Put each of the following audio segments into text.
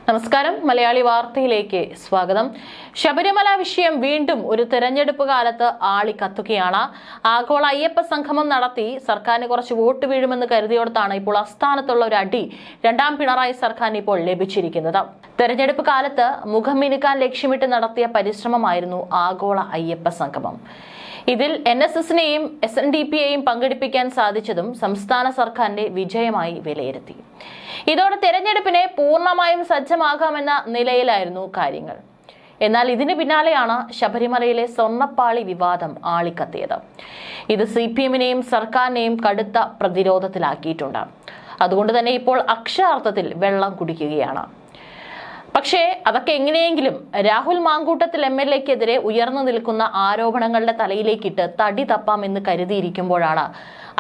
നമസ്കാരം. മലയാളി വാർത്തയിലേക്ക് സ്വാഗതം. ശബരിമല വിഷയം വീണ്ടും ഒരു തെരഞ്ഞെടുപ്പ് കാലത്ത് ആളിക്കത്തുകയാണ്. ആഗോള അയ്യപ്പ സംഗമം നടത്തി സർക്കാരിന് കുറച്ച് വോട്ട് വീഴുമെന്ന് കരുതിയോടത്താണ് ഇപ്പോൾ അസ്ഥാനത്തുള്ള ഒരു അടി രണ്ടാം പിണറായി സർക്കാരിന് ഇപ്പോൾ ലഭിച്ചിരിക്കുന്നത്. തെരഞ്ഞെടുപ്പ് കാലത്ത് മുഖം മിനുക്കാൻ ലക്ഷ്യമിട്ട് നടത്തിയ പരിശ്രമമായിരുന്നു ആഗോള അയ്യപ്പ സംഗമം. ഇതിൽ NSSനെയും SNDPയെയും പങ്കെടുപ്പിക്കാൻ സാധിച്ചതും സംസ്ഥാന സർക്കാരിന്റെ വിജയമായി വിലയിരുത്തി. ഇതോടെ തെരഞ്ഞെടുപ്പിനെ പൂർണ്ണമായും സജ്ജമാകാമെന്ന നിലയിലായിരുന്നു കാര്യങ്ങൾ. എന്നാൽ ഇതിന് പിന്നാലെയാണ് ശബരിമലയിലെ സ്വർണ്ണപ്പാളി വിവാദം ആളിക്കത്തിയത്. ഇത് CPMനെയും സർക്കാരിനെയും കടുത്ത പ്രതിരോധത്തിലാക്കിയിട്ടുണ്ട്. അതുകൊണ്ട് തന്നെ ഇപ്പോൾ അക്ഷരാർത്ഥത്തിൽ വെള്ളം കുടിക്കുകയാണ്. പക്ഷേ അതൊക്കെ എങ്ങനെയെങ്കിലും രാഹുൽ മാങ്കൂട്ടത്തിൽ MLAക്കെതിരെ ഉയർന്നു നിൽക്കുന്ന ആരോപണങ്ങളുടെ തലയിലേക്കിട്ട് തടി തപ്പാമെന്ന് കരുതിയിരിക്കുമ്പോഴാണ്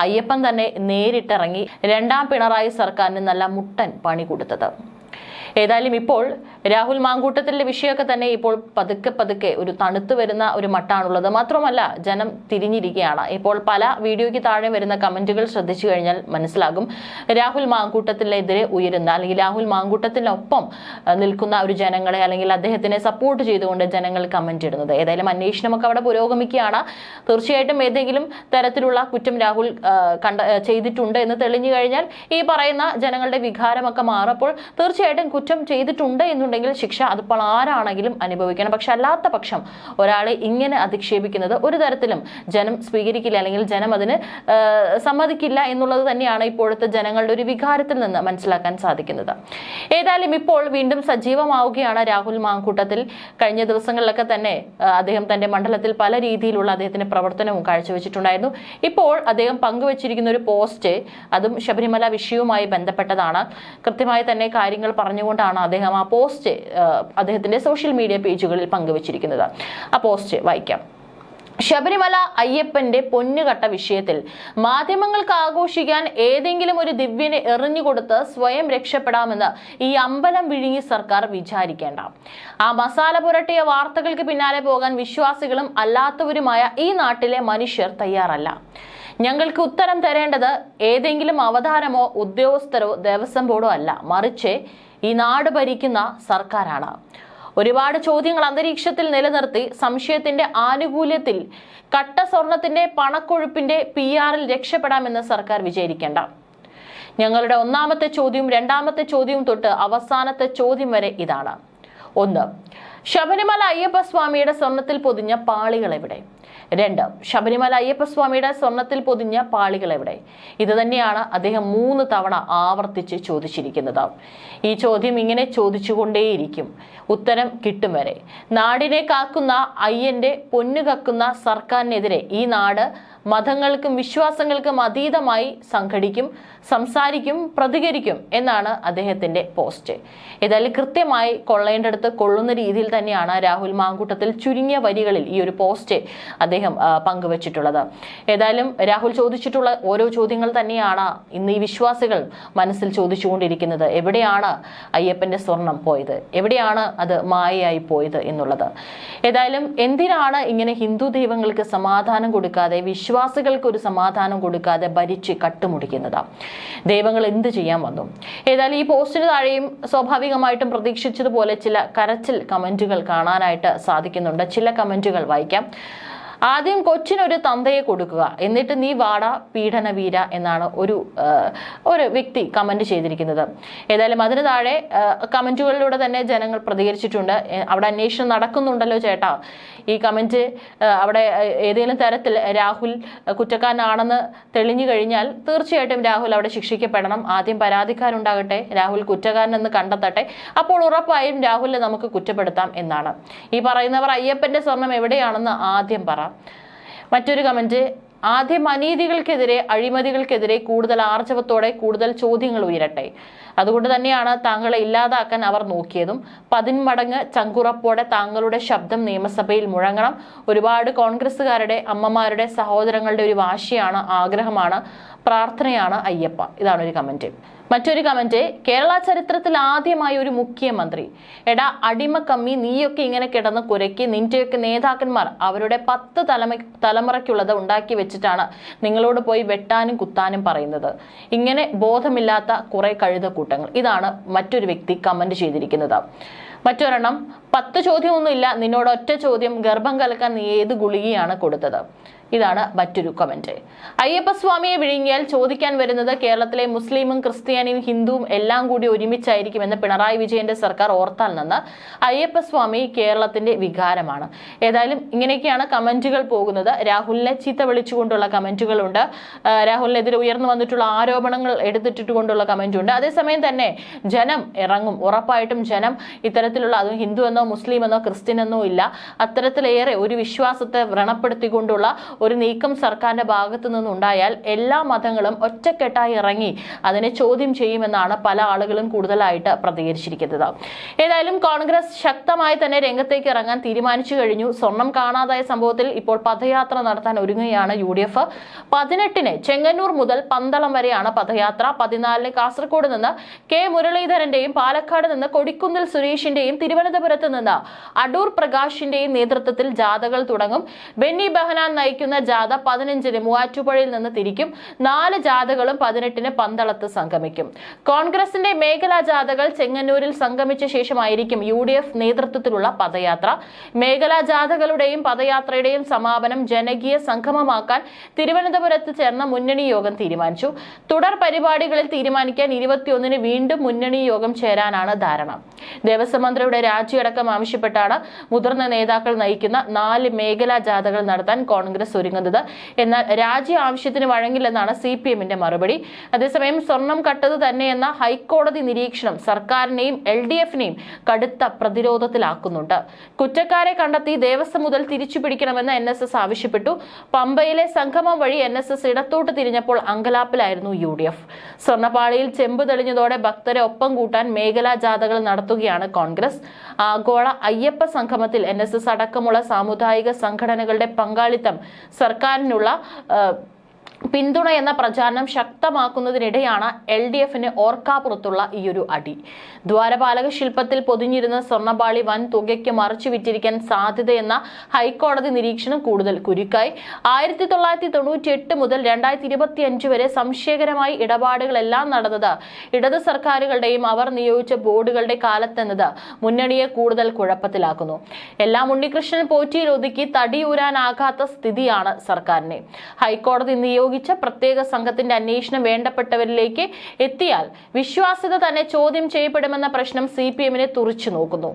അയ്യപ്പൻ തന്നെ നേരിട്ടിറങ്ങി രണ്ടാം പിണറായി സർക്കാരിന് നല്ല മുട്ടൻ പണി കൊടുത്തത്. ഏതായാലും ഇപ്പോൾ രാഹുൽ മാങ്കൂട്ടത്തിന്റെ വിഷയമൊക്കെ തന്നെ ഇപ്പോൾ പതുക്കെ ഒരു തണുത്തു വരുന്ന ഒരു മട്ടാണുള്ളത്. മാത്രമല്ല ജനം തിരിഞ്ഞിരിക്കുകയാണ്. ഇപ്പോൾ പല വീഡിയോയ്ക്ക് താഴെ വരുന്ന കമന്റുകൾ ശ്രദ്ധിച്ചു കഴിഞ്ഞാൽ മനസ്സിലാകും രാഹുൽ മാങ്കൂട്ടത്തിനെതിരെ ഉയരുന്ന അല്ലെങ്കിൽ രാഹുൽ മാങ്കൂട്ടത്തിനൊപ്പം നിൽക്കുന്ന ഒരു ജനങ്ങളെ അല്ലെങ്കിൽ അദ്ദേഹത്തിനെ സപ്പോർട്ട് ചെയ്തുകൊണ്ട് ജനങ്ങൾ കമന്റ് ഇടുന്നത്. ഏതായാലും അന്വേഷണമൊക്കെ അവിടെ പുരോഗമിക്കുകയാണ്. തീർച്ചയായിട്ടും ഏതെങ്കിലും തരത്തിലുള്ള കുറ്റം രാഹുൽ ചെയ്തിട്ടുണ്ട് എന്ന് തെളിഞ്ഞു കഴിഞ്ഞാൽ ഈ പറയുന്ന ജനങ്ങളുടെ വികാരമൊക്കെ മാറപ്പോൾ തീർച്ചയായിട്ടും കുറ്റം ചെയ്തിട്ടുണ്ട് എന്നുണ്ടെങ്കിൽ ശിക്ഷ അതിപ്പോൾ ആരാണെങ്കിലും അനുഭവിക്കണം. പക്ഷെ അല്ലാത്ത പക്ഷം ഒരാളെ ഇങ്ങനെ അധിക്ഷേപിക്കുന്നത് ഒരു തരത്തിലും ജനം സ്വീകരിക്കില്ല, അല്ലെങ്കിൽ ജനം അതിന് സമ്മതിക്കില്ല എന്നുള്ളത് തന്നെയാണ് ഇപ്പോഴത്തെ ജനങ്ങളുടെ ഒരു വികാരത്തിൽ നിന്ന് മനസ്സിലാക്കാൻ സാധിക്കുന്നത്. ഏതായാലും ഇപ്പോൾ വീണ്ടും സജീവമാവുകയാണ് രാഹുൽ മാങ്കൂട്ടത്തിൽ. കഴിഞ്ഞ ദിവസങ്ങളിലൊക്കെ തന്നെ അദ്ദേഹം തന്റെ മണ്ഡലത്തിൽ പല രീതിയിലുള്ള അദ്ദേഹത്തിന്റെ പ്രവർത്തനവും കാഴ്ചവെച്ചിട്ടുണ്ടായിരുന്നു. ഇപ്പോൾ അദ്ദേഹം പങ്കുവച്ചിരിക്കുന്ന ഒരു പോസ്റ്റ് അതും ശബരിമല വിഷയവുമായി ബന്ധപ്പെട്ടതാണ്. കൃത്യമായി തന്നെ കാര്യങ്ങൾ പറഞ്ഞുകൊണ്ടാണ് അദ്ദേഹം ആ പോസ്റ്റ് അദ്ദേഹത്തിന്റെ സോഷ്യൽ മീഡിയ പേജുകളിൽ പങ്കുവച്ചിരിക്കുന്നത്. ആ പോസ്റ്റ് വായിക്കാം. ശബരിമല അയ്യപ്പന്റെ പൊന്നുകട്ട വിഷയത്തിൽ മാധ്യമങ്ങൾക്ക് ആഘോഷിക്കാൻ ഏതെങ്കിലും ഒരു ദിവ്യനെ എറിഞ്ഞുകൊടുത്ത് സ്വയം രക്ഷപ്പെടാമെന്ന് ഈ അമ്പലം വിഴുങ്ങി സർക്കാർ വിചാരിക്കേണ്ട. ആ മസാല പുരട്ടിയ വാർത്തകൾക്ക് പിന്നാലെ പോകാൻ വിശ്വാസികളും അല്ലാത്തവരുമായ ഈ നാട്ടിലെ മനുഷ്യർ തയ്യാറല്ല. ഞങ്ങൾക്ക് ഉത്തരം തരേണ്ടത് ഏതെങ്കിലും അവതാരമോ ഉദ്യോഗസ്ഥരോ ദേവസ്വം ബോർഡോ അല്ല, മറിച്ച് ഈ നാട് ഭരിക്കുന്ന സർക്കാരാണ്. ഒരുപാട് ചോദ്യങ്ങൾ അന്തരീക്ഷത്തിൽ നിലനിർത്തി സംശയത്തിന്റെ ആനുകൂല്യത്തിൽ കട്ട സ്വർണത്തിന്റെ പണക്കൊഴുപ്പിന്റെ PR-ൽ രക്ഷപ്പെടാമെന്ന് സർക്കാർ വിചാരിക്കേണ്ട. ഞങ്ങളുടെ ഒന്നാമത്തെ ചോദ്യവും രണ്ടാമത്തെ ചോദ്യവും തൊട്ട് അവസാനത്തെ ചോദ്യം വരെ ഇതാണ്. 1. ശബരിമല അയ്യപ്പസ്വാമിയുടെ സ്വർണത്തിൽ പൊതിഞ്ഞ പാളികൾ എവിടെ? 2. ശബരിമല അയ്യപ്പസ്വാമിയുടെ സ്വർണത്തിൽ പൊതിഞ്ഞ പാളികൾ എവിടെ? ഇത് തന്നെയാണ് അദ്ദേഹം 3 തവണ ആവർത്തിച്ച് ചോദിച്ചിരിക്കുന്നത്. ഈ ചോദ്യം ഇങ്ങനെ ചോദിച്ചുകൊണ്ടേയിരിക്കും, ഉത്തരം കിട്ടും വരെ. നാടിനെ കാക്കുന്ന അയ്യന്റെ പൊന്നു കക്കുന്ന സർക്കാരിനെതിരെ ഈ നാട് മതങ്ങൾക്കും വിശ്വാസങ്ങൾക്കും അതീതമായി സംഘടിക്കും, സംസാരിക്കും, പ്രതികരിക്കും എന്നാണ് അദ്ദേഹത്തിന്റെ പോസ്റ്റ്. ഏതായാലും കൃത്യമായി കൊള്ളേണ്ടടുത്ത് കൊള്ളുന്ന രീതിയിൽ തന്നെയാണ് രാഹുൽ മാങ്കൂട്ടത്തിൽ ചുരുങ്ങിയ വരികളിൽ ഈ ഒരു പോസ്റ്റ് അദ്ദേഹം പങ്കുവച്ചിട്ടുള്ളത്. ഏതായാലും രാഹുൽ ചോദിച്ചിട്ടുള്ള ഓരോ ചോദ്യങ്ങൾ തന്നെയാണ് ഇന്ന് ഈ വിശ്വാസികൾ മനസ്സിൽ ചോദിച്ചുകൊണ്ടിരിക്കുന്നത്. എവിടെയാണ് അയ്യപ്പന്റെ സ്വർണം പോയത്? എവിടെയാണ് അത് മായയായി പോയത് എന്നുള്ളത്. ഏതായാലും എന്തിനാണ് ഇങ്ങനെ ഹിന്ദു ദൈവങ്ങൾക്ക് സമാധാനം കൊടുക്കാതെ, വിശ്വാസികൾക്ക് ഒരു സമാധാനം കൊടുക്കാതെ ഭരിച്ച് കട്ടുമുടിക്കുന്നത്? ദൈവങ്ങൾ എന്ത് ചെയ്യാൻ വന്നു? ഏതായാലും ഈ പോസ്റ്റിന് താഴെയും സ്വാഭാവികമായിട്ടും പ്രതീക്ഷിച്ചതുപോലെ ചില കരച്ചിൽ കമന്റുകൾ കാണാനായിട്ട് സാധിക്കുന്നുണ്ട്. ചില കമന്റുകൾ വായിക്കാം. ആദ്യം കൊച്ചിനൊരു തന്തയെ കൊടുക്കുക, എന്നിട്ട് നീ വാട പീഡനവീര എന്നാണ് ഒരു വ്യക്തി കമന്റ് ചെയ്തിരിക്കുന്നത്. ഏതായാലും അതിന് താഴെ കമന്റുകളിലൂടെ തന്നെ ജനങ്ങൾ പ്രതികരിച്ചിട്ടുണ്ട്. അവിടെ അന്വേഷണം നടക്കുന്നുണ്ടല്ലോ ചേട്ടാ, ഈ കമന്റ് അവിടെ ഏതെങ്കിലും തരത്തിൽ രാഹുൽ കുറ്റക്കാരനാണെന്ന് തെളിഞ്ഞു കഴിഞ്ഞാൽ തീർച്ചയായിട്ടും രാഹുൽ അവിടെ ശിക്ഷിക്കപ്പെടണം. ആദ്യം പരാതിക്കാരുണ്ടാകട്ടെ, രാഹുൽ കുറ്റക്കാരനെന്ന് കണ്ടെത്തട്ടെ, അപ്പോൾ ഉറപ്പായും രാഹുലിനെ നമുക്ക് കുറ്റപ്പെടുത്താം എന്നാണ്. ഈ പറയുന്നവർ അയ്യപ്പന്റെ സ്വർണം എവിടെയാണെന്ന് ആദ്യം പറ. മറ്റൊരു കമന്റ്, ആദ്യം അനീതികൾക്കെതിരെ, അഴിമതികൾക്കെതിരെ കൂടുതൽ ആർജവത്തോടെ കൂടുതൽ ചോദ്യങ്ങൾ ഉയരട്ടെ. അതുകൊണ്ട് തന്നെയാണ് താങ്കളെ ഇല്ലാതാക്കാൻ അവർ നോക്കിയതും. 10 മടങ്ങ് ചങ്കുറപ്പോടെ താങ്കളുടെ ശബ്ദം നിയമസഭയിൽ മുഴങ്ങണം. ഒരുപാട് കോൺഗ്രസ്സുകാരുടെ, അമ്മമാരുടെ, സഹോദരങ്ങളുടെ ഒരു വാശിയാണ്, ആഗ്രഹമാണ്, പ്രാർത്ഥനയാണ് അയ്യപ്പ. ഇതാണ് ഒരു കമന്റ്. മറ്റൊരു കമന്റ്, കേരള ചരിത്രത്തിൽ ആദ്യമായി ഒരു മുഖ്യമന്ത്രി, എടാ അടിമക്കമ്മി, നീയൊക്കെ ഇങ്ങനെ കിടന്ന് കുരയ്ക്ക്, നിന്റെയൊക്കെ നേതാക്കന്മാർ അവരുടെ 10 തലമുറയ്ക്കുള്ളത് ഉണ്ടാക്കി വെച്ചിട്ടാണ് നിങ്ങളോട് പോയി വെട്ടാനും കുത്താനും പറയുന്നത്. ഇങ്ങനെ ബോധമില്ലാത്ത കുറെ കഴുതക്കൂട്ടം. കൂട്ടങ്ങൾ. ഇതാണ് മറ്റൊരു വ്യക്തി കമന്റ് ചെയ്തിരിക്കുന്നത്. മറ്റൊരെണ്ണം, 10 ചോദ്യമൊന്നുമില്ല, നിന്നോട് ഒറ്റ ചോദ്യം, ഗർഭം കലക്കാൻ നീ ഏത് ഗുളികയാണ് കൊടുത്തത്? ഇതാണ് മറ്റൊരു കമന്റ്. അയ്യപ്പസ്വാമിയെ വിഴുങ്ങിയാൽ ചോദിക്കാൻ വരുന്നത് കേരളത്തിലെ മുസ്ലിമും ക്രിസ്ത്യാനിയും ഹിന്ദുവും എല്ലാം കൂടി ഒരുമിച്ചായിരിക്കുമെന്ന് പിണറായി വിജയന്റെ സർക്കാർ ഓർത്താൽ നിന്ന് അയ്യപ്പസ്വാമി കേരളത്തിന്റെ വികാരമാണ്. ഏതായാലും ഇങ്ങനെയൊക്കെയാണ് കമന്റുകൾ പോകുന്നത്. രാഹുലിനെ ചീത്ത വിളിച്ചുകൊണ്ടുള്ള കമന്റുകളുണ്ട്, രാഹുലിനെതിരെ ഉയർന്നു വന്നിട്ടുള്ള ആരോപണങ്ങൾ എടുത്തിട്ടുകൊണ്ടുള്ള കമന്റ് ഉണ്ട്. അതേസമയം തന്നെ ജനം ഇറങ്ങും, ഉറപ്പായിട്ടും ജനം ഇത്തരത്തിലുള്ള, അതും ഹിന്ദു എന്നോ മുസ്ലിം എന്നോ ക്രിസ്ത്യൻ എന്നോ ഇല്ല, അത്തരത്തിലേറെ ഒരു വിശ്വാസത്തെ വ്രണപ്പെടുത്തിക്കൊണ്ടുള്ള ഒരു നീക്കം സർക്കാരിന്റെ ഭാഗത്തു നിന്നുണ്ടായാൽ എല്ലാ മതങ്ങളും ഒറ്റക്കെട്ടായി ഇറങ്ങി അതിനെ ചോദ്യം ചെയ്യുമെന്നാണ് പല ആളുകളും കൂടുതലായിട്ട് പ്രതികരിച്ചിരിക്കുന്നത്. ഏതായാലും കോൺഗ്രസ് ശക്തമായി തന്നെ രംഗത്തേക്ക് ഇറങ്ങാൻ തീരുമാനിച്ചു കഴിഞ്ഞു. സ്വർണം കാണാതായ സംഭവത്തിൽ ഇപ്പോൾ പദയാത്ര നടത്താൻ ഒരുങ്ങുകയാണ് UDF. 18-ന് ചെങ്ങന്നൂർ മുതൽ പന്തളം വരെയാണ് പദയാത്ര. 14-ന് കാസർഗോഡ് നിന്ന് കെ മുരളീധരന്റെയും പാലക്കാട് നിന്ന് കൊടിക്കുന്നിൽ സുരേഷിന്റെയും തിരുവനന്തപുരത്ത് നിന്ന് അടൂർ പ്രകാശിന്റെയും നേതൃത്വത്തിൽ ജാഥകൾ തുടങ്ങും. ബെന്നി ബെഹനാൻ നയിക്കുന്ന ജാഥ 15-ന് മൂവാറ്റുപുഴയിൽ നിന്ന് തിരിക്കും. 4 ജാഥകളും 18-ന് പന്തളത്ത് സംഗമിക്കും. കോൺഗ്രസിന്റെ മേഖലാ ജാഥകൾ ചെങ്ങന്നൂരിൽ സംഗമിച്ച ശേഷമായിരിക്കും UDF നേതൃത്വത്തിലുള്ള പദയാത്ര. മേഖലാ ജാഥകളുടെയും പദയാത്രയുടെയും സമാപനം ജനകീയ സംഗമമാക്കാൻ തിരുവനന്തപുരത്ത് ചേർന്ന മുന്നണി യോഗം തീരുമാനിച്ചു. തുടർ പരിപാടികളിൽ തീരുമാനിക്കാൻ 21-ന് വീണ്ടും മുന്നണി യോഗം ചേരാനാണ് ധാരണ. ദേവസ്വം മന്ത്രിയുടെ രാജിയടക്കം ആവശ്യപ്പെട്ടാണ് മുതിർന്ന നേതാക്കൾ നയിക്കുന്ന 4 മേഖലാ ജാഥകൾ നടത്താൻ കോൺഗ്രസ് ഒരുങ്ങുന്നത്. എന്നാൽ രാജി ആവശ്യത്തിന് വഴങ്ങില്ലെന്നാണ് CPM-ന്റെ മറുപടി. അതേസമയം സ്വർണം കട്ടത് തന്നെയെന്ന ഹൈക്കോടതി നിരീക്ഷണം സർക്കാരിനെയും LDF-നെയും കടുത്ത പ്രതിരോധത്തിലാക്കുന്നുണ്ട്. കുറ്റക്കാരെ കണ്ടെത്തി ദേവസ്വം മുതൽ തിരിച്ചു പിടിക്കണമെന്ന് NSS ആവശ്യപ്പെട്ടു. പമ്പയിലെ സംഗമം വഴി NSS ഇടത്തോട്ട് തിരിഞ്ഞപ്പോൾ അങ്കലാപ്പിലായിരുന്നു UDF. സ്വർണ്ണപ്പാളിയിൽ ചെമ്പ് തെളിഞ്ഞതോടെ ഭക്തരെ ഒപ്പം കൂട്ടാൻ മേഖലാ ജാഥകൾ നടത്തുകയാണ് കോൺഗ്രസ്. ആഗോള അയ്യപ്പ സംഗമത്തിൽ NSS അടക്കമുള്ള സാമുദായിക സംഘടനകളുടെ പങ്കാളിത്തം സർക്കാരിനുള്ള പിന്തുണ എന്ന പ്രചാരണം ശക്തമാക്കുന്നതിനിടെയാണ് LDF-ന് ഓർക്കാപ്പുറത്തുള്ള ഈയൊരു അടി. ദ്വാരപാലക ശില്പത്തിൽ പൊതിഞ്ഞിരുന്ന സ്വർണ്ണപാളി വൻ തുകയ്ക്ക് മറിച്ചു വിറ്റിരിക്കാൻ സാധ്യതയെന്ന ഹൈക്കോടതി നിരീക്ഷണം കൂടുതൽ കുരുക്കായി. 1998 മുതൽ 2025 വരെ സംശയകരമായി ഇടപാടുകളെല്ലാം നടന്നത് ഇടത് സർക്കാരുകളുടെയും അവർ നിയോഗിച്ച ബോർഡുകളുടെ കാലത്തെന്നത് മുന്നണിയെ കൂടുതൽ കുഴപ്പത്തിലാക്കുന്നു. എല്ലാം ഉണ്ണികൃഷ്ണൻ പോറ്റിയിൽ ഒതുക്കി തടിയൂരാനാകാത്ത സ്ഥിതിയാണ് സർക്കാരിനെ. ഹൈക്കോടതി നിയോഗിച്ച പ്രത്യേക സംഘത്തിന്റെ അന്വേഷണം വേണ്ടപ്പെട്ടവരിലേക്ക് എത്തിയാൽ വിശ്വാസ്യത തന്നെ ചോദ്യം ചെയ്യപ്പെടുമെന്ന പ്രശ്നം CPM-നെ തുറിച്ചു നോക്കുന്നു.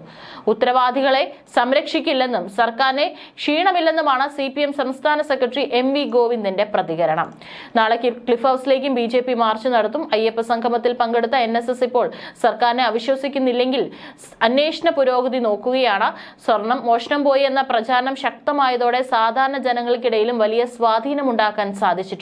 ഉത്തരവാദികളെ സംരക്ഷിക്കില്ലെന്നും സർക്കാരിനെ ക്ഷീണമില്ലെന്നുമാണ് CPM സംസ്ഥാന സെക്രട്ടറി MV ഗോവിന്ദന്റെ പ്രതികരണം. നാളെ ക്ലിഫ് ഹൗസിലേക്കും BJP മാർച്ച് നടത്തും. അയ്യപ്പ സംഗമത്തിൽ പങ്കെടുത്ത NSS ഇപ്പോൾ സർക്കാരിനെ അവിശ്വസിക്കുന്നില്ലെങ്കിൽ അന്വേഷണ പുരോഗതി നോക്കുകയാണ്. സ്വർണം മോഷണം പോയി എന്ന പ്രചാരണം ശക്തമായതോടെ സാധാരണ ജനങ്ങൾക്കിടയിലും വലിയ സ്വാധീനമുണ്ടാക്കാൻ സാധിച്ചിട്ടുണ്ട്.